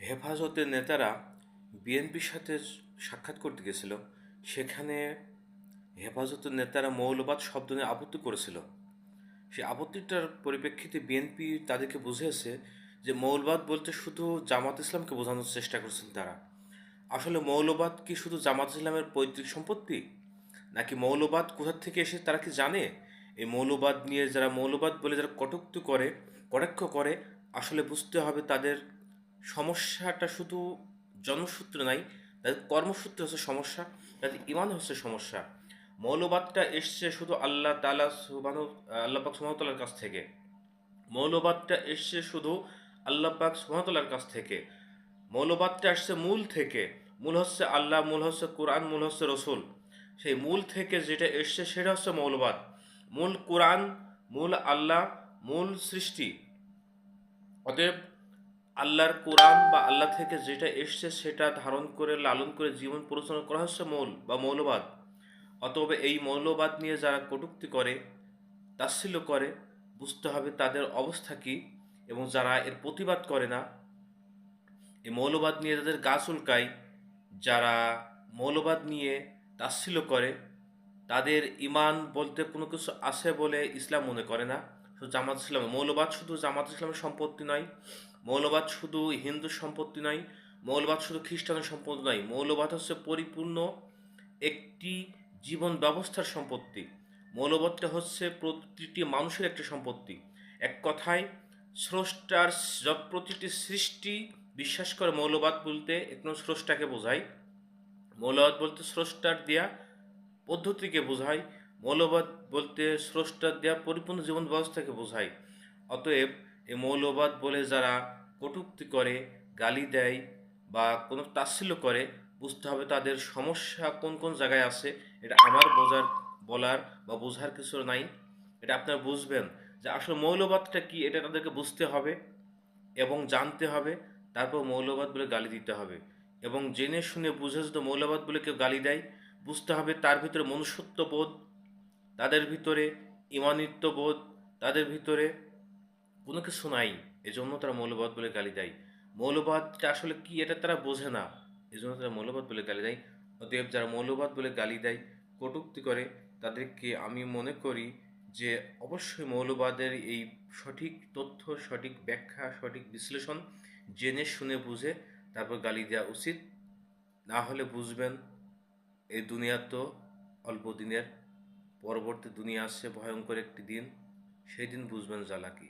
হেফাজতের নেতারা বিএনপির সাথে সাক্ষাৎ করতে গেছিল। সেখানে হেফাজতের নেতারা মৌলবাদ শব্দ নিয়ে আপত্তি করেছিল। সেই আপত্তিটার পরিপ্রেক্ষিতে বিএনপি তাদেরকে বুঝিয়েছে যে মৌলবাদ বলতে শুধু জামাত ইসলামকে বোঝানোর চেষ্টা করছেন তারা। আসলে মৌলবাদ কি শুধু জামাত ইসলামের পৈতৃক সম্পত্তি, নাকি মৌলবাদ কোথা থেকে এসে তারা কি জানে? এই মৌলবাদ নিয়ে যারা মৌলবাদ বলে যারা কটূক্তি করে, কটাক্ষ করে, আসলে বুঝতে হবে তাদের সমস্যাটা শুধু জন্মসূত্রে নাই, তাদের কর্মসূত্রে হচ্ছে সমস্যা, তাদের ইমান হচ্ছে সমস্যা। মৌলবাদটা এসছে শুধু আল্লাহ পাক সুবহানাহু ওয়া তাআলার কাছ থেকে। মৌলবাদটা এসছে শুধু আল্লাহ পাক সুবহানাহু ওয়া তাআলার কাছ থেকে। মৌলবাদটা আসছে মূল থেকে। মূল হচ্ছে আল্লাহ, মূল হচ্ছে কোরআন, মূল হচ্ছে রসুল। সেই মূল থেকে যেটা এসছে সেটা হচ্ছে মৌলবাদ। মূল কোরআন, মূল আল্লাহ, মূল সৃষ্টি। অতএব আল্লাহর কোরআন বা আল্লাহ থেকে যেটা এসছে সেটা ধারণ করে লালন করে জীবন পরিচালনা করা হচ্ছে মূল বা মৌলবাদ। অতএব এই মৌলবাদ নিয়ে যারা কটূক্তি করে, তাচ্ছিল্য করে, বুঝতে হবে তাদের অবস্থা কী। এবং যারা এর প্রতিবাদ করে না, এই মৌলবাদ নিয়ে যাদের গা চুলকায়, যারা মৌলবাদ নিয়ে তাচ্ছিল্য করে, তাদের ইমান বলতে কোনো কিছু আছে বলে ইসলাম মনে করে না। শুধু জামাত ইসলাম, মৌলবাদ শুধু জামাত ইসলামের সম্পত্তি নয়, মৌলবাদ শুধু হিন্দুর সম্পত্তি নয়, মৌলবাদ শুধু খ্রিস্টানের সম্পত্তি নয়। মৌলবাদ হচ্ছে পরিপূর্ণ একটি জীবন ব্যবস্থার সম্পত্তি। মৌলবাদটা হচ্ছে প্রতিটি মানুষের একটি সম্পত্তি। এক কথায় স্রষ্টার প্রতিটি সৃষ্টি বিশ্বাস করে। মৌলবাদ বলতে একদম স্রষ্টাকে বোঝায়। মৌলবাদ বলতে স্রষ্টার দেয়া পদ্ধতিকে বোঝায়। মৌলবাদ বলতে স্রষ্টার দেয়া পরিপূর্ণ জীবন ব্যবস্থাকে বোঝায়। অতএব এই মৌলবাদ বলে যারা কটূক্তি করে, গালি দেয় বা কোনো তাচ্ছিল্য করে, বুঝতে হবে তাদের সমস্যা কোন কোন জায়গায় আছে। এটা আমার বলার বা বোঝার কিছু নাই। এটা আপনারা বুঝবেন যে আসলে মৌলবাদটা কি, এটা তাদেরকে বুঝতে হবে এবং জানতে হবে। তারপর মৌলবাদ বলে গালি দিতে হবে। এবং জেনে শুনে বুঝে যদি মৌলবাদ বলে কেউ গালি দেয়, বুঝতে হবে তার ভিতরে মনুষ্যত্ববোধ, তাদের ভিতরে ঈমানিত্ববোধ, তাদের ভিতরে কোনো কিছু নাই। এজন্য তারা মৌলবাদ বলে গালি দেয়। মৌলবাদটা আসলে কি এটা তারা বোঝে না, এজন্য তারা মৌলবাদ বলে গালি দেয়। অতএব যারা মৌলবাদ বলে গালি দেয়, কটূক্তি করে, তাদেরকে আমি মনে করি যে অবশ্যই মৌলবাদের এই সঠিক তথ্য, সঠিক ব্যাখ্যা, সঠিক বিশ্লেষণ জেনে শুনে বুঝে তারপর গালি দেওয়া উচিত। না হলে বুঝবেন এই দুনিয়া তো অল্প দিনের, পরবর্তী দুনিয়া আসছে ভয়ঙ্কর একটি দিন। সেই দিন বুঝবেন জ্বালা কি।